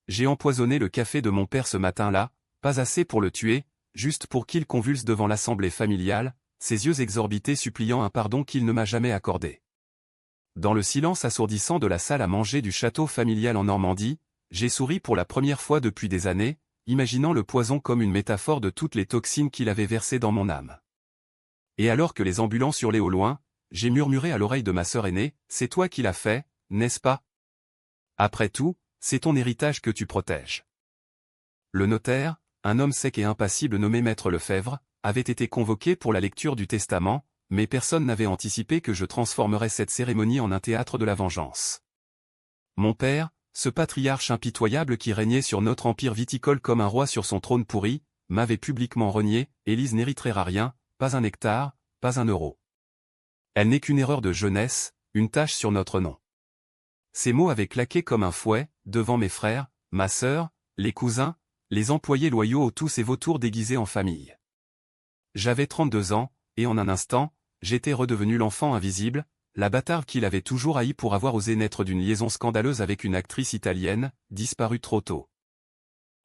J'ai empoisonné le café de mon père ce matin-là, pas assez pour le tuer, juste pour qu'il convulse devant l'assemblée familiale, ses yeux exorbités suppliant un pardon qu'il ne m'a jamais accordé. Dans le silence assourdissant de la salle à manger du château familial en Normandie, j'ai souri pour la première fois depuis des années, imaginant le poison comme une métaphore de toutes les toxines qu'il avait versées dans mon âme. Et alors que les ambulances hurlaient au loin, j'ai murmuré à l'oreille de ma sœur aînée, « C'est toi qui l'as fait, n'est-ce pas? Après tout, c'est ton héritage que tu protèges. » Le notaire, un homme sec et impassible nommé Maître Lefebvre, avait été convoqué pour la lecture du testament, mais personne n'avait anticipé que je transformerais cette cérémonie en un théâtre de la vengeance. Mon père, ce patriarche impitoyable qui régnait sur notre empire viticole comme un roi sur son trône pourri, m'avait publiquement renié, Élise n'héritera rien, pas un hectare, pas un euro. Elle n'est qu'une erreur de jeunesse, une tache sur notre nom. Ces mots avaient claqué comme un fouet, devant mes frères, ma sœur, les cousins, les employés loyaux tous ces vautours déguisés en famille. J'avais 32 ans, et en un instant, j'étais redevenu l'enfant invisible, la bâtarde qu'il avait toujours haï pour avoir osé naître d'une liaison scandaleuse avec une actrice italienne, disparue trop tôt.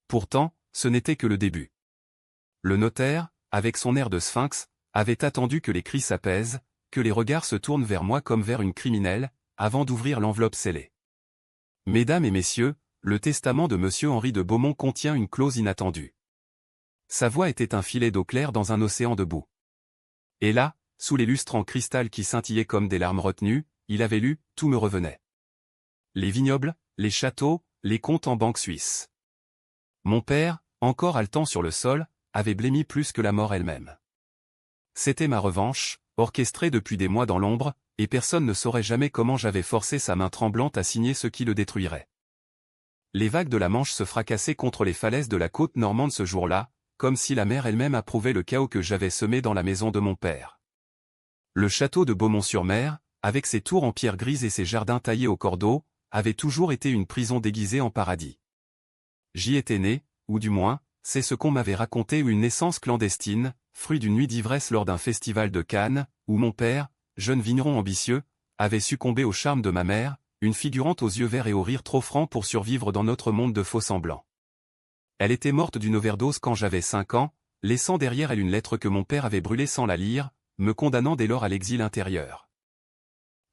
Pourtant, ce n'était que le début. Le notaire, avec son air de sphinx, avait attendu que les cris s'apaisent, que les regards se tournent vers moi comme vers une criminelle, avant d'ouvrir l'enveloppe scellée. Mesdames et messieurs, le testament de Monsieur Henri de Beaumont contient une clause inattendue. Sa voix était un filet d'eau claire dans un océan de boue. Et là, sous les lustres en cristal qui scintillaient comme des larmes retenues, il avait lu, tout me revenait. Les vignobles, les châteaux, les comptes en banque suisse. Mon père, encore haletant sur le sol, avait blêmi plus que la mort elle-même. C'était ma revanche, orchestrée depuis des mois dans l'ombre, et personne ne saurait jamais comment j'avais forcé sa main tremblante à signer ce qui le détruirait. Les vagues de la Manche se fracassaient contre les falaises de la côte normande ce jour-là, comme si la mer elle-même approuvait le chaos que j'avais semé dans la maison de mon père. Le château de Beaumont-sur-Mer, avec ses tours en pierre grise et ses jardins taillés au cordeau, avait toujours été une prison déguisée en paradis. J'y étais né, ou du moins, c'est ce qu'on m'avait raconté, une naissance clandestine, fruit d'une nuit d'ivresse lors d'un festival de Cannes, où mon père, jeune vigneron ambitieux, avait succombé au charme de ma mère, une figurante aux yeux verts et au rire trop franc pour survivre dans notre monde de faux-semblants. Elle était morte d'une overdose quand j'avais 5 ans, laissant derrière elle une lettre que mon père avait brûlée sans la lire, me condamnant dès lors à l'exil intérieur.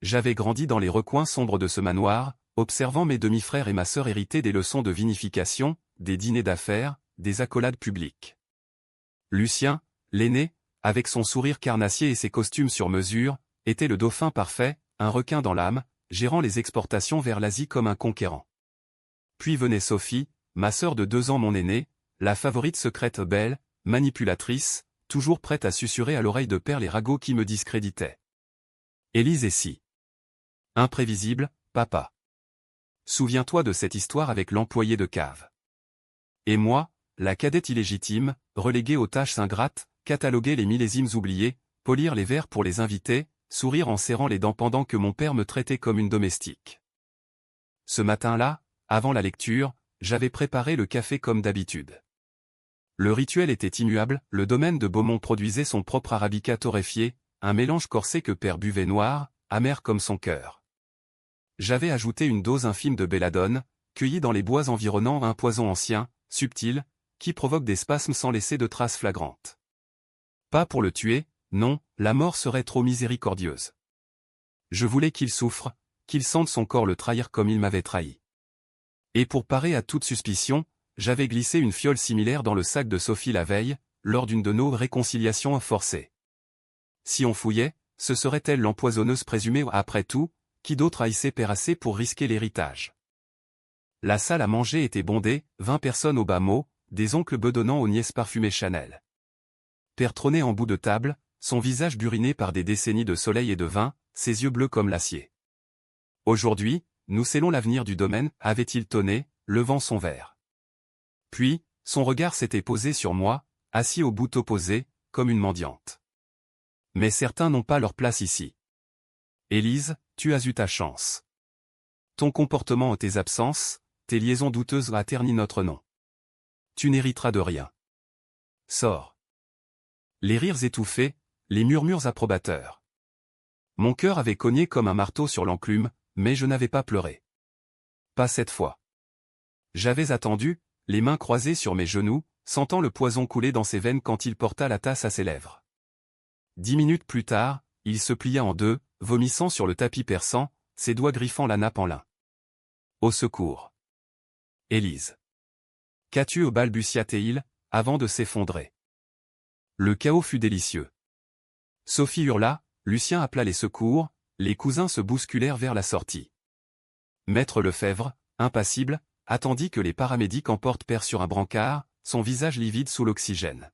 J'avais grandi dans les recoins sombres de ce manoir, observant mes demi-frères et ma sœur hériter des leçons de vinification, des dîners d'affaires, des accolades publiques. Lucien, l'aîné, avec son sourire carnassier et ses costumes sur mesure, était le dauphin parfait, un requin dans l'âme, gérant les exportations vers l'Asie comme un conquérant. Puis venait Sophie, ma sœur de 2 ans, mon aînée, la favorite secrète belle, manipulatrice, toujours prête à susurrer à l'oreille de père les ragots qui me discréditaient. Élise est si imprévisible, papa. Souviens-toi de cette histoire avec l'employé de cave. Et moi, la cadette illégitime, reléguée aux tâches ingrates, cataloguer les millésimes oubliés, polir les verres pour les invités, sourire en serrant les dents pendant que mon père me traitait comme une domestique. Ce matin-là, avant la lecture, j'avais préparé le café comme d'habitude. Le rituel était immuable, le domaine de Beaumont produisait son propre arabica torréfié, un mélange corsé que père buvait noir, amer comme son cœur. J'avais ajouté une dose infime de belladone, cueillie dans les bois environnant, un poison ancien, subtil, qui provoque des spasmes sans laisser de traces flagrantes. Pas pour le tuer, non, la mort serait trop miséricordieuse. Je voulais qu'il souffre, qu'il sente son corps le trahir comme il m'avait trahi. Et pour parer à toute suspicion, j'avais glissé une fiole similaire dans le sac de Sophie la veille, lors d'une de nos réconciliations forcées. Si on fouillait, ce serait elle l'empoisonneuse présumée, après tout, qui d'autre haïssait Péracé pour risquer l'héritage. La salle à manger était bondée, 20 personnes au bas mot, des oncles bedonnant aux nièces parfumées Chanel. Père trônait en bout de table, son visage buriné par des décennies de soleil et de vin, ses yeux bleus comme l'acier. Aujourd'hui, nous scellons l'avenir du domaine, avait-il tonné, levant son verre. Puis, son regard s'était posé sur moi, assis au bout opposé, comme une mendiante. Mais certains n'ont pas leur place ici. Élise, tu as eu ta chance. Ton comportement et tes absences, tes liaisons douteuses ont terni notre nom. Tu n'hériteras de rien. Sors. Les rires étouffés, les murmures approbateurs. Mon cœur avait cogné comme un marteau sur l'enclume, mais je n'avais pas pleuré. Pas cette fois. J'avais attendu, les mains croisées sur mes genoux, sentant le poison couler dans ses veines quand il porta la tasse à ses lèvres. 10 minutes plus tard, il se plia en deux, vomissant sur le tapis perçant, ses doigts griffant la nappe en lin. Au secours. Élise. Qu'as-tu balbutia-t-il, avant de s'effondrer. Le chaos fut délicieux. Sophie hurla, Lucien appela les secours, les cousins se bousculèrent vers la sortie. Maître Lefebvre, impassible, attendit que les paramédics emportent Père sur un brancard, son visage livide sous l'oxygène.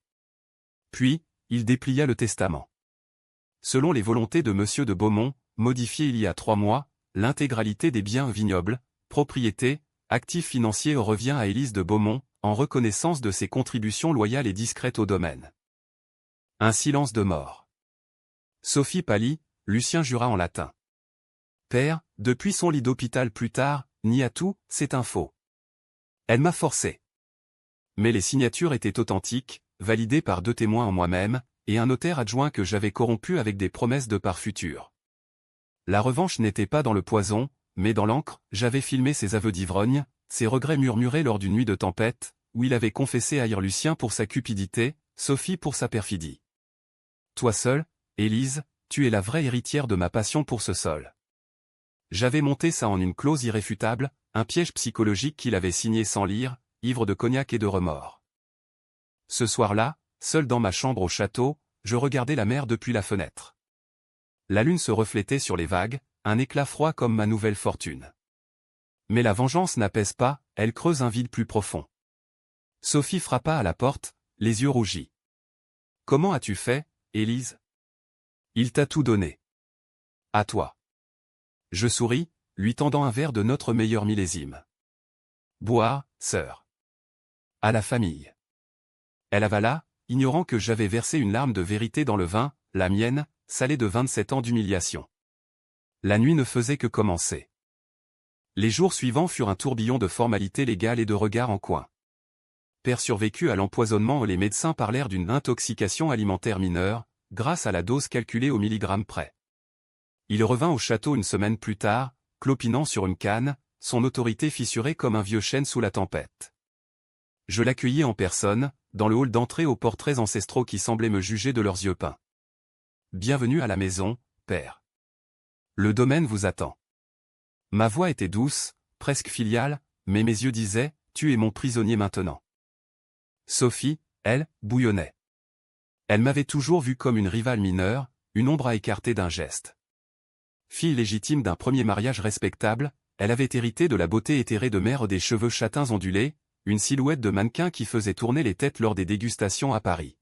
Puis, il déplia le testament. Selon les volontés de Monsieur de Beaumont, modifié il y a 3 mois, l'intégralité des biens vignobles, propriétés, actifs financiers revient à Élise de Beaumont, en reconnaissance de ses contributions loyales et discrètes au domaine. Un silence de mort. Sophie pâlit, Lucien jura en latin. Père, depuis son lit d'hôpital plus tard, nie à tout, c'est un faux. Elle m'a forcé. Mais les signatures étaient authentiques, validées par 2 témoins en moi-même, et un notaire adjoint que j'avais corrompu avec des promesses de part future. La revanche n'était pas dans le poison, mais dans l'encre. J'avais filmé ses aveux d'ivrogne, ses regrets murmurés lors d'une nuit de tempête, où il avait confessé haïr Lucien pour sa cupidité, Sophie pour sa perfidie. Toi seule, Élise, tu es la vraie héritière de ma passion pour ce sol. J'avais monté ça en une clause irréfutable, un piège psychologique qu'il avait signé sans lire, ivre de cognac et de remords. Ce soir-là, seul dans ma chambre au château, je regardais la mer depuis la fenêtre. La lune se reflétait sur les vagues, un éclat froid comme ma nouvelle fortune. Mais la vengeance n'apaise pas, elle creuse un vide plus profond. Sophie frappa à la porte, les yeux rougis. « Comment as-tu fait, Élise ? Il t'a tout donné. À toi. » Je souris, lui tendant un verre de notre meilleur millésime. « Boire, sœur. À la famille. » Elle avala, ignorant que j'avais versé une larme de vérité dans le vin, la mienne, salée de 27 ans d'humiliation. La nuit ne faisait que commencer. Les jours suivants furent un tourbillon de formalités légales et de regards en coin. Père survécut à l'empoisonnement et les médecins parlèrent d'une intoxication alimentaire mineure, grâce à la dose calculée au milligramme près. Il revint au château une semaine plus tard, clopinant sur une canne, son autorité fissurée comme un vieux chêne sous la tempête. Je l'accueillis en personne, dans le hall d'entrée aux portraits ancestraux qui semblaient me juger de leurs yeux peints. « Bienvenue à la maison, père. Le domaine vous attend. » Ma voix était douce, presque filiale, mais mes yeux disaient, « Tu es mon prisonnier maintenant. » Sophie, elle, bouillonnait. Elle m'avait toujours vu comme une rivale mineure, une ombre à écarter d'un geste. Fille légitime d'un premier mariage respectable, elle avait hérité de la beauté éthérée de mère des cheveux châtains ondulés, une silhouette de mannequin qui faisait tourner les têtes lors des dégustations à Paris.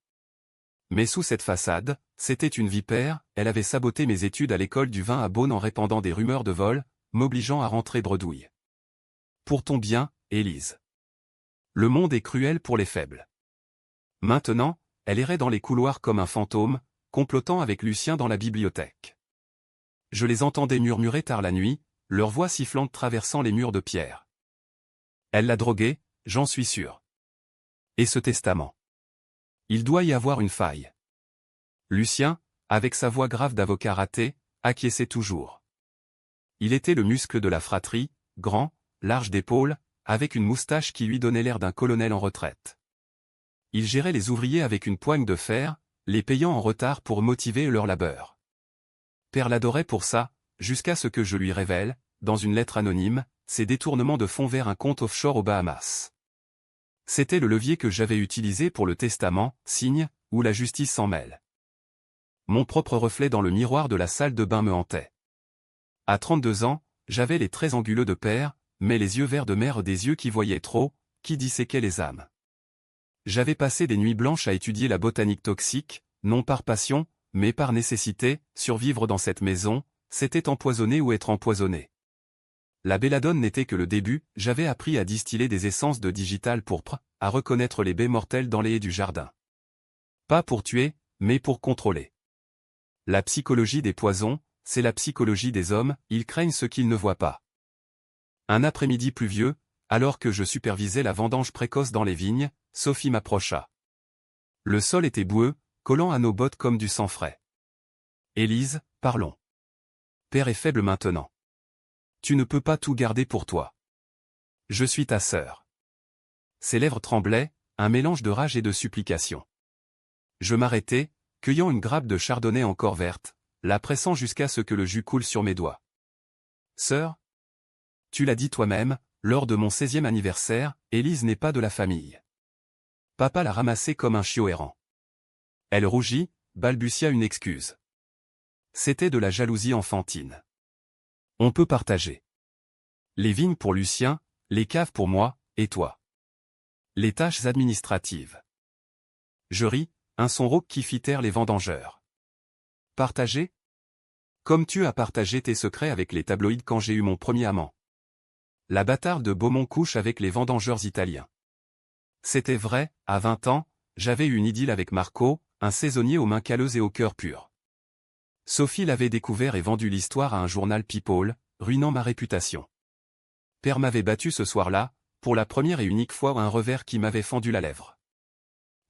Mais sous cette façade, c'était une vipère, elle avait saboté mes études à l'école du vin à Beaune en répandant des rumeurs de vol, m'obligeant à rentrer bredouille. Pour ton bien, Élise. Le monde est cruel pour les faibles. Maintenant, elle errait dans les couloirs comme un fantôme, complotant avec Lucien dans la bibliothèque. Je les entendais murmurer tard la nuit, leur voix sifflante traversant les murs de pierre. Elle l'a drogué, j'en suis sûr. Et ce testament. Il doit y avoir une faille. Lucien, avec sa voix grave d'avocat raté, acquiesçait toujours. Il était le muscle de la fratrie, grand, large d'épaules, avec une moustache qui lui donnait l'air d'un colonel en retraite. Il gérait les ouvriers avec une poigne de fer, les payant en retard pour motiver leur labeur. Père l'adorait pour ça, jusqu'à ce que je lui révèle, dans une lettre anonyme, ses détournements de fonds vers un compte offshore aux Bahamas. C'était le levier que j'avais utilisé pour le testament, signe, où la justice s'en mêle. Mon propre reflet dans le miroir de la salle de bain me hantait. À 32 ans, j'avais les traits anguleux de père, mais les yeux verts de mère, des yeux qui voyaient trop, qui disséquaient les âmes. J'avais passé des nuits blanches à étudier la botanique toxique, non par passion, mais par nécessité. Survivre dans cette maison, c'était empoisonner ou être empoisonné. La belladone n'était que le début, j'avais appris à distiller des essences de digital pourpre, à reconnaître les baies mortelles dans les haies du jardin. Pas pour tuer, mais pour contrôler. La psychologie des poisons, c'est la psychologie des hommes, ils craignent ce qu'ils ne voient pas. Un après-midi pluvieux, alors que je supervisais la vendange précoce dans les vignes, Sophie m'approcha. Le sol était boueux, collant à nos bottes comme du sang frais. « Élise, parlons. Père est faible maintenant. Tu ne peux pas tout garder pour toi. Je suis ta sœur. Ses lèvres tremblaient, un mélange de rage et de supplication. Je m'arrêtai, cueillant une grappe de chardonnay encore verte, la pressant jusqu'à ce que le jus coule sur mes doigts. Sœur? Tu l'as dit toi-même, lors de mon 16e anniversaire, Élise n'est pas de la famille. Papa l'a ramassée comme un chiot errant. Elle rougit, balbutia une excuse. C'était de la jalousie enfantine. On peut partager. Les vignes pour Lucien, les caves pour moi, et toi. Les tâches administratives. Je ris, un son rauque qui fit taire les vendangeurs. Partager? Comme tu as partagé tes secrets avec les tabloïds quand j'ai eu mon premier amant. La bâtarde de Beaumont couche avec les vendangeurs italiens. C'était vrai, à 20 ans, j'avais eu une idylle avec Marco, un saisonnier aux mains calleuses et au cœur pur. Sophie l'avait découvert et vendu l'histoire à un journal People, ruinant ma réputation. Père m'avait battu ce soir-là, pour la première et unique fois un revers qui m'avait fendu la lèvre.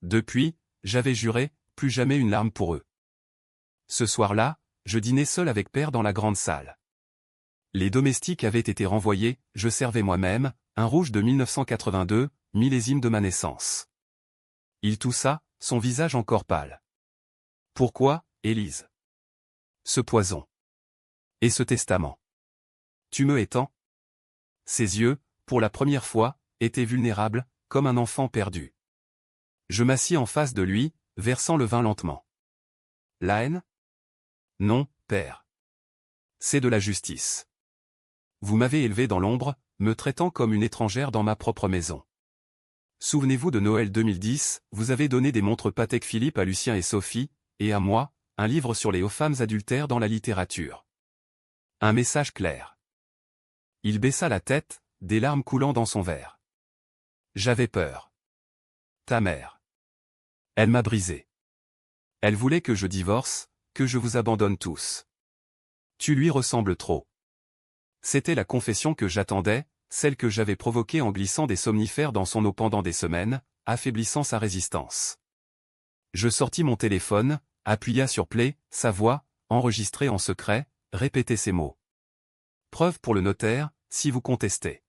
Depuis, j'avais juré, plus jamais une larme pour eux. Ce soir-là, je dînais seul avec Père dans la grande salle. Les domestiques avaient été renvoyés, je servais moi-même, un rouge de 1982, millésime de ma naissance. Il toussa, son visage encore pâle. Pourquoi, Élise? Ce poison. Et ce testament. Tu me étends? Ses yeux, pour la première fois, étaient vulnérables, comme un enfant perdu. Je m'assis en face de lui, versant le vin lentement. La haine? Non, père. C'est de la justice. Vous m'avez élevé dans l'ombre, me traitant comme une étrangère dans ma propre maison. Souvenez-vous de Noël 2010, vous avez donné des montres Patek Philippe à Lucien et Sophie, et à moi, un livre sur les hauts femmes adultères dans la littérature. Un message clair. Il baissa la tête, des larmes coulant dans son verre. J'avais peur. Ta mère. Elle m'a brisé. Elle voulait que je divorce, que je vous abandonne tous. Tu lui ressembles trop. C'était la confession que j'attendais, celle que j'avais provoquée en glissant des somnifères dans son eau pendant des semaines, affaiblissant sa résistance. Je sortis mon téléphone, appuya sur play, sa voix, enregistrée en secret, répétait ces mots. Preuve pour le notaire, si vous contestez.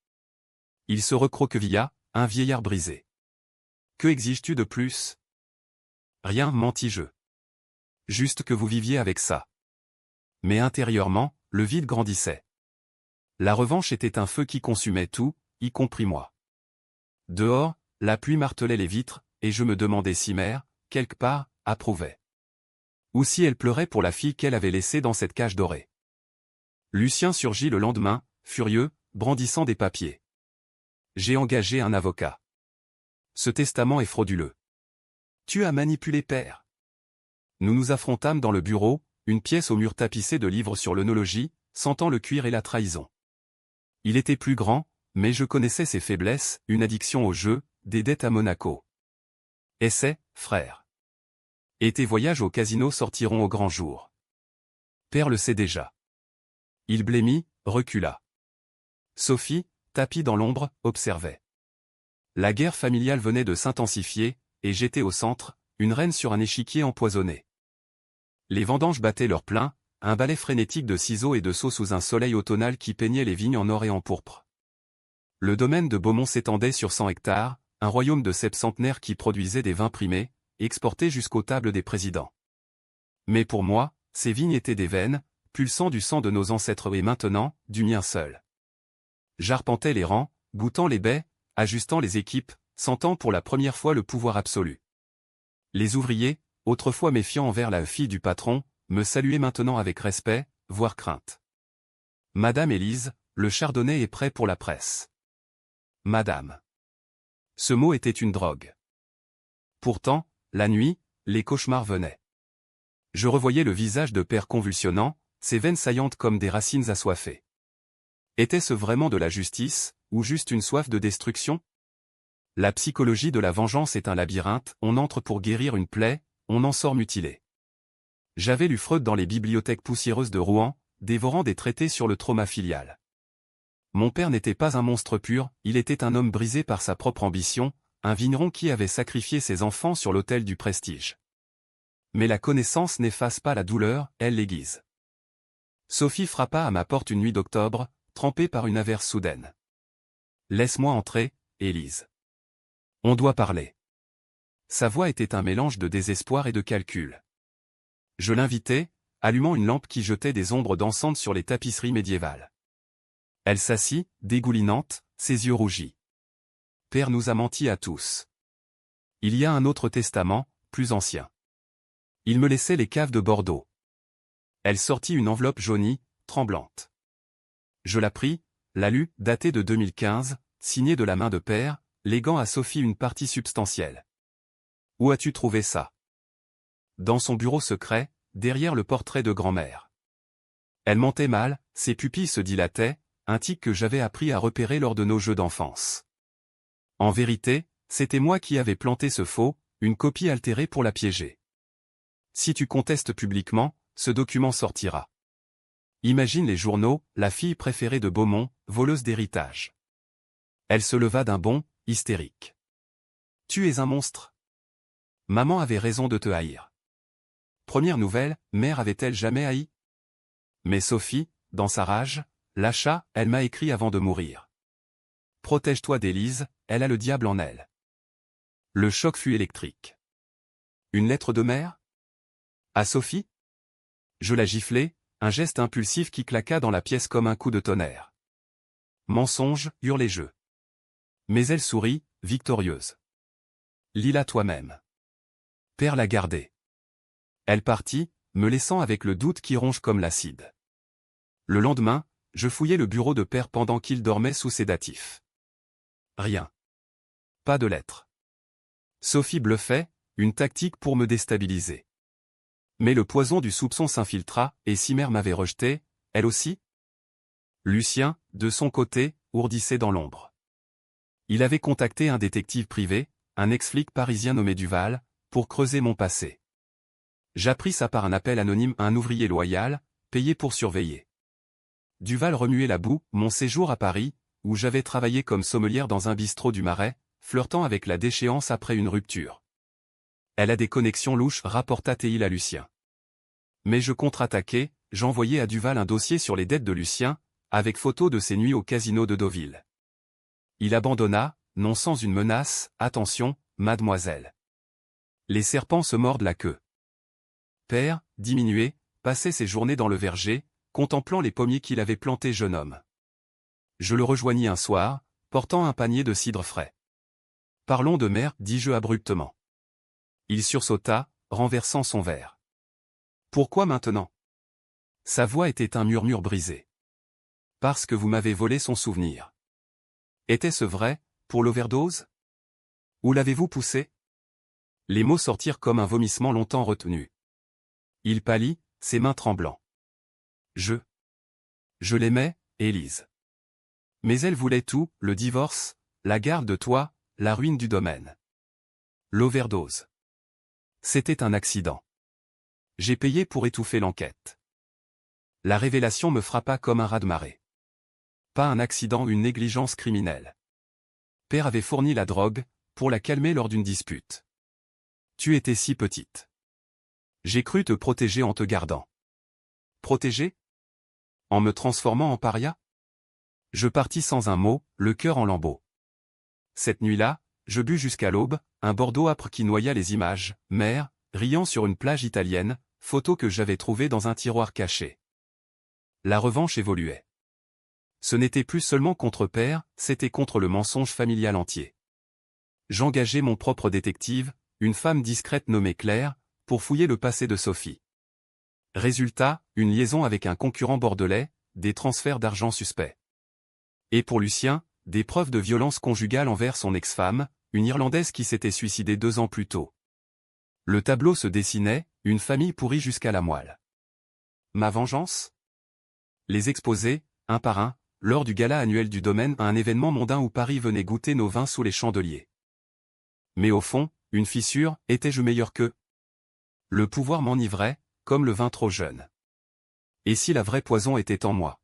Il se recroquevilla, un vieillard brisé. Que exiges-tu de plus? Rien, mentis-je. Juste que vous viviez avec ça. Mais intérieurement, le vide grandissait. La revanche était un feu qui consumait tout, y compris moi. Dehors, la pluie martelait les vitres, et je me demandais si mère, quelque part, approuvait. Ou si elle pleurait pour la fille qu'elle avait laissée dans cette cage dorée. Lucien surgit le lendemain, furieux, brandissant des papiers. J'ai engagé un avocat. Ce testament est frauduleux. Tu as manipulé père. Nous nous affrontâmes dans le bureau, une pièce au mur tapissé de livres sur l'œnologie, sentant le cuir et la trahison. Il était plus grand, mais je connaissais ses faiblesses, une addiction au jeu, des dettes à Monaco. Essaie, frère. Et tes voyages au casino sortiront au grand jour. Père le sait déjà. Il blêmit, recula. Sophie, tapie dans l'ombre, observait. La guerre familiale venait de s'intensifier, et j'étais au centre, une reine sur un échiquier empoisonné. Les vendanges battaient leur plein, un balai frénétique de ciseaux et de seaux sous un soleil automnal qui peignait les vignes en or et en pourpre. Le domaine de Beaumont s'étendait sur 100 hectares, un royaume de septentenaires qui produisait des vins primés, exportés jusqu'aux tables des présidents. Mais pour moi, ces vignes étaient des veines, pulsant du sang de nos ancêtres et maintenant, du mien seul. J'arpentais les rangs, goûtant les baies, ajustant les équipes, sentant pour la première fois le pouvoir absolu. Les ouvriers, autrefois méfiants envers la fille du patron, me saluaient maintenant avec respect, voire crainte. Madame Élise, le chardonnay est prêt pour la presse. Madame. Ce mot était une drogue. Pourtant, la nuit, les cauchemars venaient. Je revoyais le visage de père convulsionnant, ses veines saillantes comme des racines assoiffées. Était-ce vraiment de la justice, ou juste une soif de destruction? La psychologie de la vengeance est un labyrinthe, on entre pour guérir une plaie, on en sort mutilé. J'avais lu Freud dans les bibliothèques poussiéreuses de Rouen, dévorant des traités sur le trauma filial. Mon père n'était pas un monstre pur, il était un homme brisé par sa propre ambition, un vigneron qui avait sacrifié ses enfants sur l'autel du prestige. Mais la connaissance n'efface pas la douleur, elle l'aiguise. Sophie frappa à ma porte une nuit d'octobre, trempée par une averse soudaine. « Laisse-moi entrer, Élise. » On doit parler. Sa voix était un mélange de désespoir et de calcul. Je l'invitai, allumant une lampe qui jetait des ombres dansantes sur les tapisseries médiévales. Elle s'assit, dégoulinante, ses yeux rougis. Père nous a menti à tous. Il y a un autre testament, plus ancien. Il me laissait les caves de Bordeaux. Elle sortit une enveloppe jaunie, tremblante. Je la pris, la lus, datée de 2015, signée de la main de Père, léguant à Sophie une partie substantielle. Où as-tu trouvé ça? Dans son bureau secret, derrière le portrait de grand-mère. Elle mentait mal, ses pupilles se dilataient, un tic que j'avais appris à repérer lors de nos jeux d'enfance. En vérité, c'était moi qui avais planté ce faux, une copie altérée pour la piéger. Si tu contestes publiquement, ce document sortira. Imagine les journaux, la fille préférée de Beaumont, voleuse d'héritage. Elle se leva d'un bond, hystérique. Tu es un monstre. Maman avait raison de te haïr. Première nouvelle, mère avait-elle jamais haï? Mais Sophie, dans sa rage, lâcha, elle m'a écrit avant de mourir. Protège-toi d'Élise, elle a le diable en elle. Le choc fut électrique. Une lettre de mère? À Sophie? Je la giflai, un geste impulsif qui claqua dans la pièce comme un coup de tonnerre. Mensonge, hurlai-je. Mais elle sourit, victorieuse. Lis-la toi-même. Père la gardait. Elle partit, me laissant avec le doute qui ronge comme l'acide. Le lendemain, je fouillai le bureau de Père pendant qu'il dormait sous sédatif. Rien. Pas de lettre. Sophie bluffait, une tactique pour me déstabiliser. Mais le poison du soupçon s'infiltra, et si mère m'avait rejeté, elle aussi? Lucien, de son côté, ourdissait dans l'ombre. Il avait contacté un détective privé, un ex-flic parisien nommé Duval, pour creuser mon passé. J'appris ça par un appel anonyme à un ouvrier loyal, payé pour surveiller. Duval remuait la boue, mon séjour à Paris, où j'avais travaillé comme sommelière dans un bistrot du Marais, flirtant avec la déchéance après une rupture. Elle a des connexions louches, rapporta Théil à Lucien. Mais je contre-attaquai, j'envoyai à Duval un dossier sur les dettes de Lucien, avec photo de ses nuits au casino de Deauville. Il abandonna, non sans une menace, attention, mademoiselle. Les serpents se mordent la queue. Père, diminué, passait ses journées dans le verger, contemplant les pommiers qu'il avait plantés jeune homme. Je le rejoignis un soir, portant un panier de cidre frais. Parlons de mère, dis-je abruptement. Il sursauta, renversant son verre. Pourquoi maintenant? Sa voix était un murmure brisé. Parce que vous m'avez volé son souvenir. Était-ce vrai, pour l'overdose? Où l'avez-vous poussé? Les mots sortirent comme un vomissement longtemps retenu. Il pâlit, ses mains tremblant. Je l'aimais, Élise. Mais elle voulait tout, le divorce, la garde de toi, la ruine du domaine. L'overdose. C'était un accident. J'ai payé pour étouffer l'enquête. La révélation me frappa comme un raz-de-marée. Pas un accident, une négligence criminelle. Père avait fourni la drogue, pour la calmer lors d'une dispute. Tu étais si petite. J'ai cru te protéger en te gardant. Protéger? En me transformant en paria? Je partis sans un mot, le cœur en lambeaux. Cette nuit-là, je bus jusqu'à l'aube, un Bordeaux âpre qui noya les images, mère, riant sur une plage italienne, photo que j'avais trouvée dans un tiroir caché. La revanche évoluait. Ce n'était plus seulement contre Père, c'était contre le mensonge familial entier. J'engageai mon propre détective, une femme discrète nommée Claire, pour fouiller le passé de Sophie. Résultat, une liaison avec un concurrent bordelais, des transferts d'argent suspects. Et pour Lucien, des preuves de violence conjugale envers son ex-femme, une Irlandaise qui s'était suicidée 2 ans plus tôt. Le tableau se dessinait, une famille pourrie jusqu'à la moelle. Ma vengeance? Les exposer, un par un, lors du gala annuel du domaine à un événement mondain où Paris venait goûter nos vins sous les chandeliers. Mais au fond, une fissure, étais-je meilleur qu'eux? Le pouvoir m'enivrait, comme le vin trop jeune. Et si la vraie poison était en moi?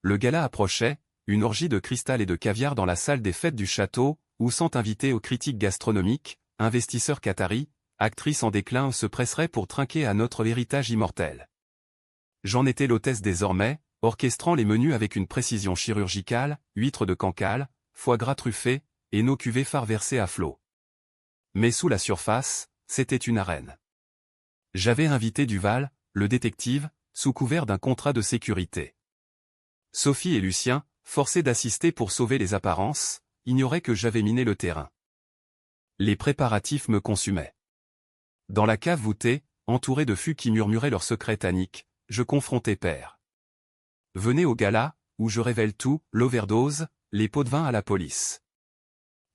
Le gala approchait, une orgie de cristal et de caviar dans la salle des fêtes du château, où sont invités aux critiques gastronomiques, investisseurs qataris, actrices en déclin se presseraient pour trinquer à notre héritage immortel. J'en étais l'hôtesse désormais, orchestrant les menus avec une précision chirurgicale, huîtres de Cancale, foie gras truffé, et nos cuvées phares versées à flot. Mais sous la surface, c'était une arène. J'avais invité Duval, le détective, sous couvert d'un contrat de sécurité. Sophie et Lucien, forcés d'assister pour sauver les apparences, ignoraient que j'avais miné le terrain. Les préparatifs me consumaient. Dans la cave voûtée, entouré de fûts qui murmuraient leurs secrets tanniques, je confrontais Père. Venez au gala, où je révèle tout, l'overdose, les pots de vin à la police.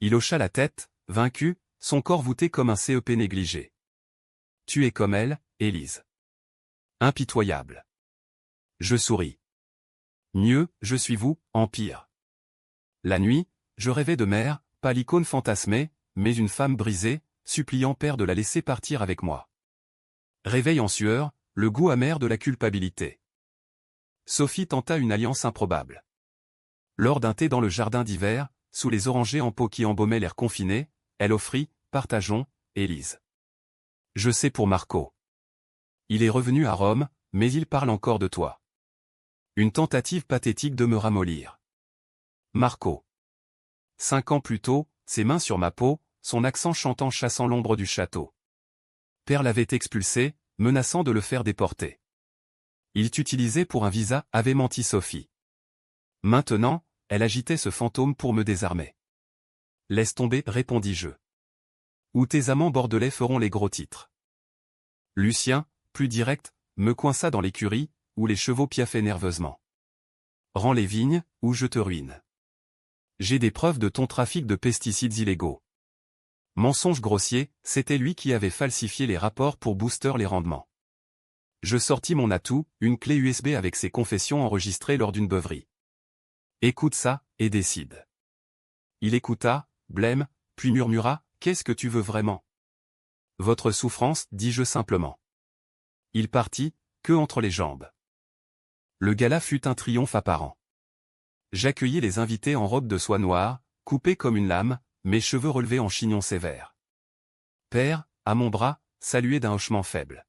Il hocha la tête, vaincu, son corps voûté comme un CEP négligé. Tu es comme elle, Élise. Impitoyable. Je souris. Mieux, je suis vous, Empire. La nuit, je rêvais de mère, pas l'icône fantasmée, mais une femme brisée, suppliant Père de la laisser partir avec moi. Réveil en sueur, le goût amer de la culpabilité. Sophie tenta une alliance improbable. Lors d'un thé dans le jardin d'hiver, sous les orangers en pot qui embaumaient l'air confiné, elle offrit, partageons, Élise. Je sais pour Marco. Il est revenu à Rome, mais il parle encore de toi. Une tentative pathétique de me ramollir. Marco. 5 ans plus tôt, ses mains sur ma peau, son accent chantant chassant l'ombre du château. Père l'avait expulsé, menaçant de le faire déporter. Il t'utilisait pour un visa, avait menti Sophie. Maintenant, elle agitait ce fantôme pour me désarmer. Laisse tomber, répondis-je. Ou tes amants bordelais feront les gros titres. Lucien, plus direct, me coinça dans l'écurie, où les chevaux piaffaient nerveusement. Rends les vignes, ou je te ruine. J'ai des preuves de ton trafic de pesticides illégaux. Mensonge grossier, c'était lui qui avait falsifié les rapports pour booster les rendements. Je sortis mon atout, une clé USB avec ses confessions enregistrées lors d'une beuverie. Écoute ça, et décide. Il écouta, blême, puis murmura, qu'est-ce que tu veux vraiment? Votre souffrance, dis-je simplement. Il partit, queue entre les jambes. Le gala fut un triomphe apparent. J'accueillis les invités en robe de soie noire, coupée comme une lame, mes cheveux relevés en chignon sévère. Père, à mon bras, salué d'un hochement faible.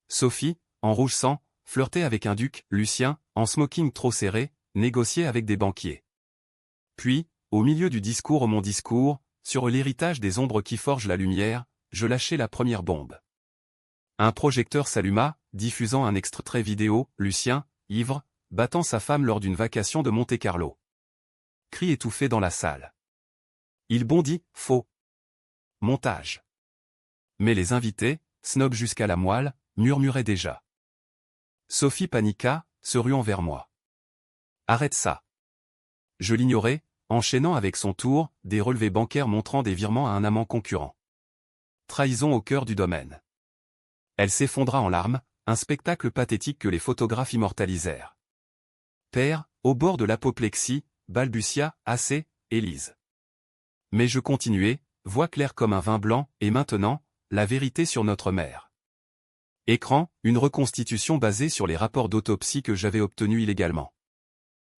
Sophie, en rouge sang, flirtait avec un duc, Lucien, en smoking trop serré, négociait avec des banquiers. Puis, au milieu du discours mon discours, sur l'héritage des ombres qui forgent la lumière, je lâchai la première bombe. Un projecteur s'alluma, diffusant un extrait vidéo, Lucien, ivre, battant sa femme lors d'une vacation de Monte-Carlo. Cri étouffé dans la salle. Il bondit, faux. Montage. Mais les invités, snobs jusqu'à la moelle, murmuraient déjà. Sophie paniqua, se ruant vers moi. Arrête ça. Je l'ignorais, enchaînant avec son tour, des relevés bancaires montrant des virements à un amant concurrent. Trahison au cœur du domaine. Elle s'effondra en larmes, un spectacle pathétique que les photographes immortalisèrent. Père, au bord de l'apoplexie, balbutia, assez, Élise. Mais je continuai, voix claire comme un vin blanc, et maintenant, la vérité sur notre mère. Écran, une reconstitution basée sur les rapports d'autopsie que j'avais obtenus illégalement.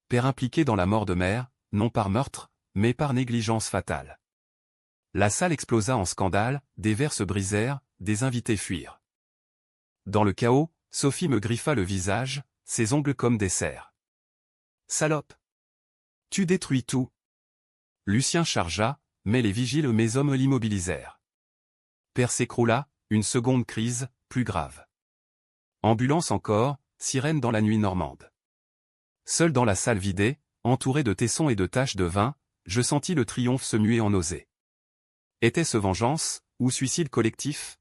Père impliqué dans la mort de mère, non par meurtre, mais par négligence fatale. La salle explosa en scandale, des verres se brisèrent, des invités fuirent. Dans le chaos, Sophie me griffa le visage, ses ongles comme des serres. Salope! Tu détruis tout! Lucien chargea, mais les vigiles mes hommes l'immobilisèrent. Père s'écroula, une seconde crise, plus grave. Ambulance encore, sirène dans la nuit normande. Seul dans la salle vidée, entouré de tessons et de taches de vin, je sentis le triomphe se muer en nausée. Était-ce vengeance, ou suicide collectif?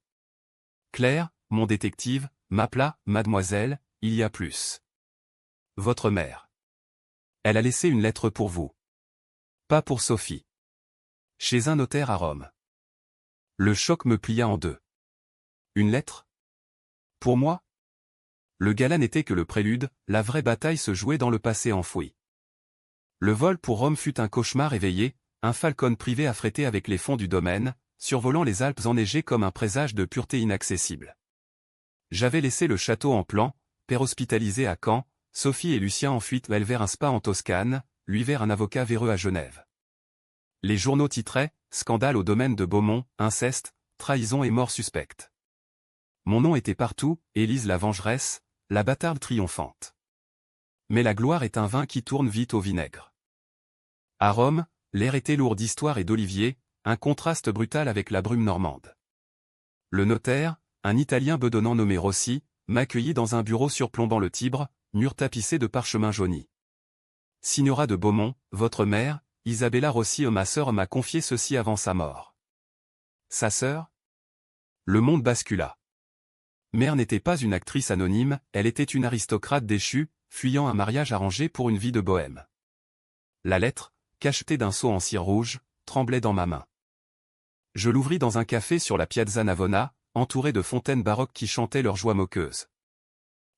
Claire, mon détective, m'appela, mademoiselle, il y a plus. Votre mère. Elle a laissé une lettre pour vous. Pas pour Sophie. Chez un notaire à Rome. Le choc me plia en deux. Une lettre? Pour moi? Le gala n'était que le prélude, la vraie bataille se jouait dans le passé enfoui. Le vol pour Rome fut un cauchemar éveillé, un falcon privé affrété avec les fonds du domaine, survolant les Alpes enneigées comme un présage de pureté inaccessible. J'avais laissé le château en plan, père hospitalisé à Caen, Sophie et Lucien en fuite elle vers un spa en Toscane, lui vers un avocat véreux à Genève. Les journaux titraient « Scandale au domaine de Beaumont, inceste, trahison et mort suspecte ». Mon nom était partout, Élise la vengeresse, la bâtarde triomphante. Mais la gloire est un vin qui tourne vite au vinaigre. À Rome, l'air était lourd d'histoire et d'olivier, un contraste brutal avec la brume normande. Le notaire, un Italien bedonnant nommé Rossi, m'accueillit dans un bureau surplombant le Tibre, mur tapissé de parchemins jaunis. Signora de Beaumont, votre mère, Isabella Rossi, ma sœur, m'a confié ceci avant sa mort. Sa sœur? Le monde bascula. Mère n'était pas une actrice anonyme, elle était une aristocrate déchue, fuyant un mariage arrangé pour une vie de bohème. La lettre, cachetée d'un sceau en cire rouge, tremblait dans ma main. Je l'ouvris dans un café sur la Piazza Navona, entouré de fontaines baroques qui chantaient leur joie moqueuse.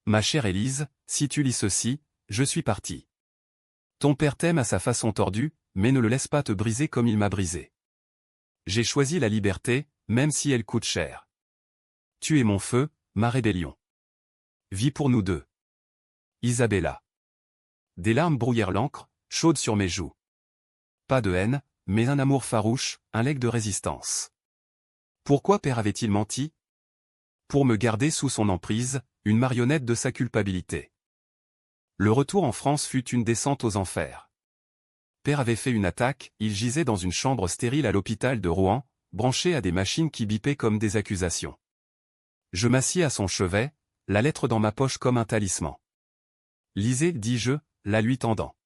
Ma chère Élise, si tu lis ceci, je suis parti. Ton père t'aime à sa façon tordue, mais ne le laisse pas te briser comme il m'a brisé. J'ai choisi la liberté, même si elle coûte cher. Tu es mon feu, ma rébellion. Vis pour nous deux. Isabella. Des larmes brouillèrent l'encre, chaude sur mes joues. Pas de haine, mais un amour farouche, un legs de résistance. Pourquoi père avait-il menti? Pour me garder sous son emprise, une marionnette de sa culpabilité. Le retour en France fut une descente aux enfers. Père avait fait une attaque, il gisait dans une chambre stérile à l'hôpital de Rouen, branché à des machines qui bipaient comme des accusations. Je m'assis à son chevet, la lettre dans ma poche comme un talisman. Lisez, dis-je, la lui tendant.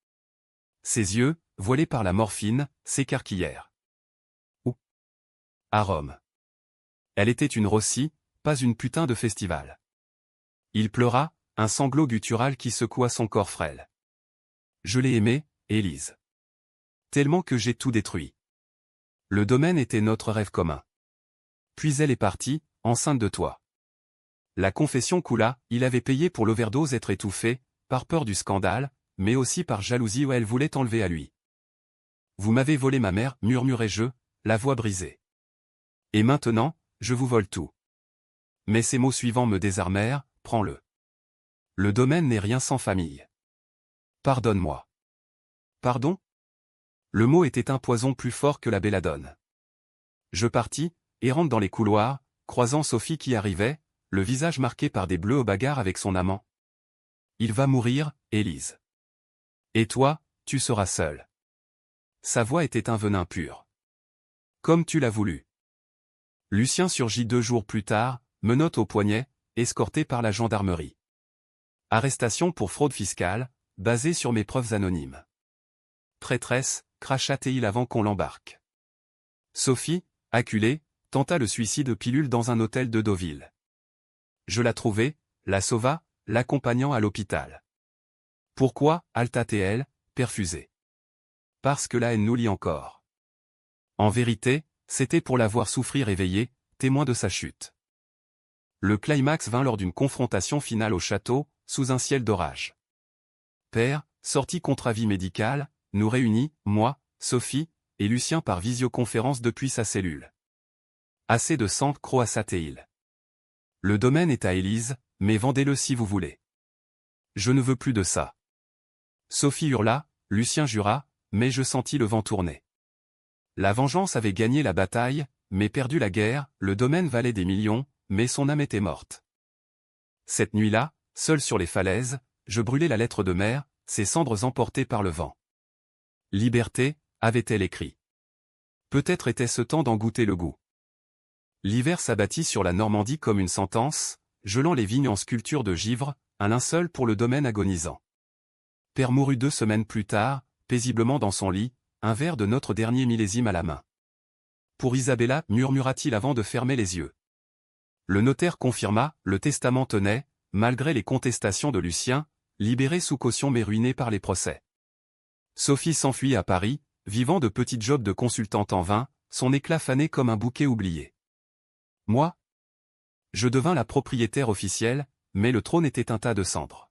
Ses yeux, voilés par la morphine, s'écarquillèrent. Où? À Rome. Elle était une Rossi, pas une putain de festival. Il pleura, un sanglot guttural qui secoua son corps frêle. Je l'ai aimée, Élise. Tellement que j'ai tout détruit. Le domaine était notre rêve commun. Puis elle est partie, enceinte de toi. La confession coula, il avait payé pour l'overdose, être étouffé, par peur du scandale, mais aussi par jalousie où elle voulait t'enlever à lui. Vous m'avez volé ma mère, murmurai-je, la voix brisée. Et maintenant, je vous vole tout. Mais ces mots suivants me désarmèrent, prends-le. Le domaine n'est rien sans famille. Pardonne-moi. Pardon? Le mot était un poison plus fort que la belladone. Je partis, errant dans les couloirs, croisant Sophie qui arrivait, le visage marqué par des bleus aux bagarres avec son amant. Il va mourir, Élise. Et toi, tu seras seule. Sa voix était un venin pur. Comme tu l'as voulu. Lucien surgit 2 jours plus tard, menottes au poignet, escorté par la gendarmerie. Arrestation pour fraude fiscale, basée sur mes preuves anonymes. Traîtresse, cracha-t-il avant qu'on l'embarque. Sophie, acculée, tenta le suicide pilule dans un hôtel de Deauville. Je la trouvai, la sauva, l'accompagnant à l'hôpital. Pourquoi, alta-t-elle, perfusée? Parce que la haine nous lie encore. En vérité, c'était pour la voir souffrir éveillée, témoin de sa chute. Le climax vint lors d'une confrontation finale au château, sous un ciel d'orage. Père, sorti contre avis médical, nous réunit, moi, Sophie, et Lucien par visioconférence depuis sa cellule. Assez de sang, croassa-t-il. Le domaine est à Élise, mais vendez-le si vous voulez. Je ne veux plus de ça. Sophie hurla, Lucien jura, mais je sentis le vent tourner. La vengeance avait gagné la bataille, mais perdu la guerre, le domaine valait des millions, mais son âme était morte. Cette nuit-là, seul sur les falaises, je brûlais la lettre de mère, ses cendres emportées par le vent. Liberté, avait-elle écrit. Peut-être était-ce temps d'en goûter le goût. L'hiver s'abattit sur la Normandie comme une sentence, gelant les vignes en sculpture de givre, un linceul pour le domaine agonisant. Père mourut 2 semaines plus tard, paisiblement dans son lit, un verre de notre dernier millésime à la main. Pour Isabella, murmura-t-il avant de fermer les yeux. Le notaire confirma, le testament tenait, malgré les contestations de Lucien, libéré sous caution mais ruiné par les procès. Sophie s'enfuit à Paris, vivant de petits jobs de consultante en vain, son éclat fané comme un bouquet oublié. Moi? Je devins la propriétaire officielle, mais le trône était un tas de cendres.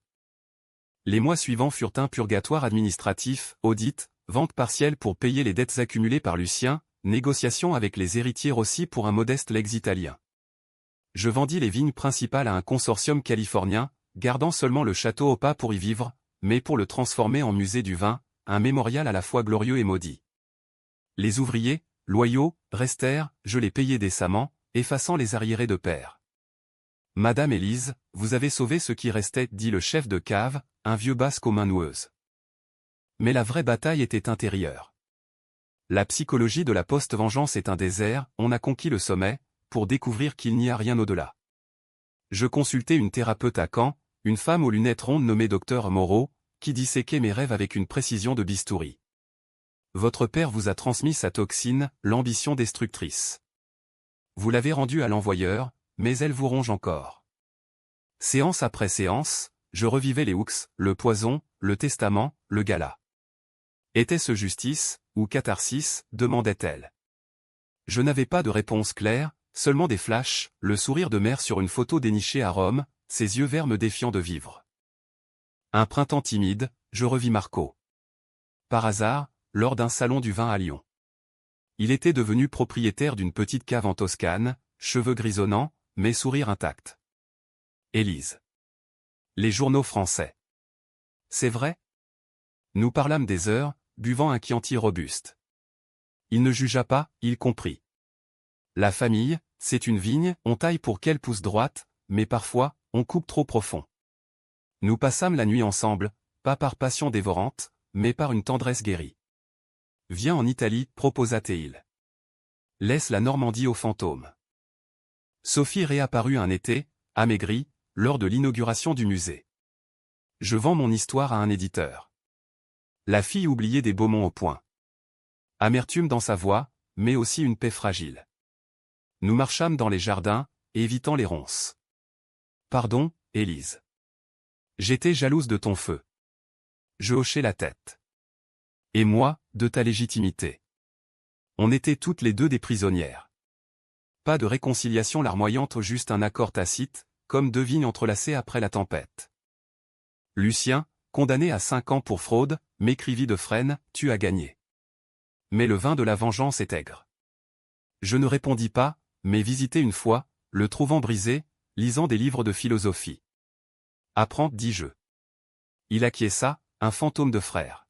Les mois suivants furent un purgatoire administratif, audit, vente partielle pour payer les dettes accumulées par Lucien, négociation avec les héritiers aussi pour un modeste legs italien. Je vendis les vignes principales à un consortium californien, gardant seulement le château au pas pour y vivre, mais pour le transformer en musée du vin, un mémorial à la fois glorieux et maudit. Les ouvriers, loyaux, restèrent, je les payais décemment, effaçant les arriérés de père. Madame Élise, vous avez sauvé ce qui restait, dit le chef de cave, un vieux basque aux mains noueuses. Mais la vraie bataille était intérieure. La psychologie de la post-vengeance est un désert, on a conquis le sommet, pour découvrir qu'il n'y a rien au-delà. Je consultais une thérapeute à Caen, une femme aux lunettes rondes nommée Dr Moreau, qui disséquait mes rêves avec une précision de bistouri. Votre père vous a transmis sa toxine, l'ambition destructrice. Vous l'avez rendue à l'envoyeur, mais elle vous ronge encore. Séance après séance, je revivais les hooks, le poison, le testament, le gala. Était-ce justice, ou catharsis, demandait-elle. Je n'avais pas de réponse claire, seulement des flashs, le sourire de mère sur une photo dénichée à Rome, ses yeux verts me défiant de vivre. Un printemps timide, je revis Marco. Par hasard, lors d'un salon du vin à Lyon. Il était devenu propriétaire d'une petite cave en Toscane, cheveux grisonnants, mais sourire intact. Élise. Les journaux français. C'est vrai? Nous parlâmes des heures, buvant un Chianti robuste. Il ne jugea pas, il comprit. La famille, c'est une vigne, on taille pour qu'elle pousse droite, mais parfois, on coupe trop profond. Nous passâmes la nuit ensemble, pas par passion dévorante, mais par une tendresse guérie. Viens en Italie, proposa-t-il. Laisse la Normandie aux fantômes. Sophie réapparut un été, amaigrie, lors de l'inauguration du musée. Je vends mon histoire à un éditeur. La fille oubliait des beaux mots au point. Amertume dans sa voix, mais aussi une paix fragile. Nous marchâmes dans les jardins, évitant les ronces. Pardon, Élise. J'étais jalouse de ton feu. Je hochai la tête. Et moi, de ta légitimité. On était toutes les deux des prisonnières. Pas de réconciliation larmoyante, juste un accord tacite, comme deux vignes entrelacées après la tempête. Lucien, condamné à 5 ans pour fraude, m'écrivit de Fresnes, tu as gagné. Mais le vin de la vengeance est aigre. Je ne répondis pas, mais visité une fois, le trouvant brisé, lisant des livres de philosophie. Apprends, dis-je. Il acquiesça, un fantôme de frère.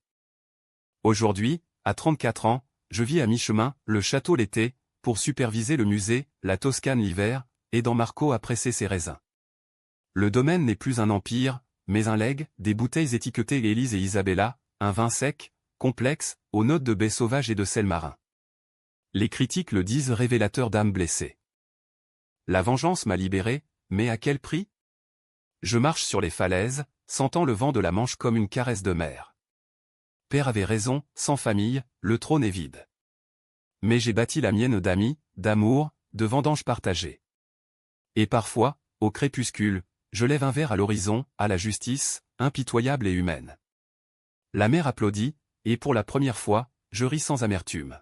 Aujourd'hui, à 34 ans, je vis à mi-chemin, le château l'été, pour superviser le musée, la Toscane l'hiver, aidant Marco à presser ses raisins. Le domaine n'est plus un empire, mais un legs, des bouteilles étiquetées Élise et Isabella, un vin sec, complexe, aux notes de baies sauvages et de sel marin. Les critiques le disent révélateur d'âmes blessées. La vengeance m'a libéré, mais à quel prix? Je marche sur les falaises, sentant le vent de la Manche comme une caresse de mer. Père avait raison, sans famille, le trône est vide. Mais j'ai bâti la mienne d'amis, d'amour, de vendanges partagées. Et parfois, au crépuscule, je lève un verre à l'horizon, à la justice, impitoyable et humaine. La mer applaudit, et pour la première fois, je ris sans amertume.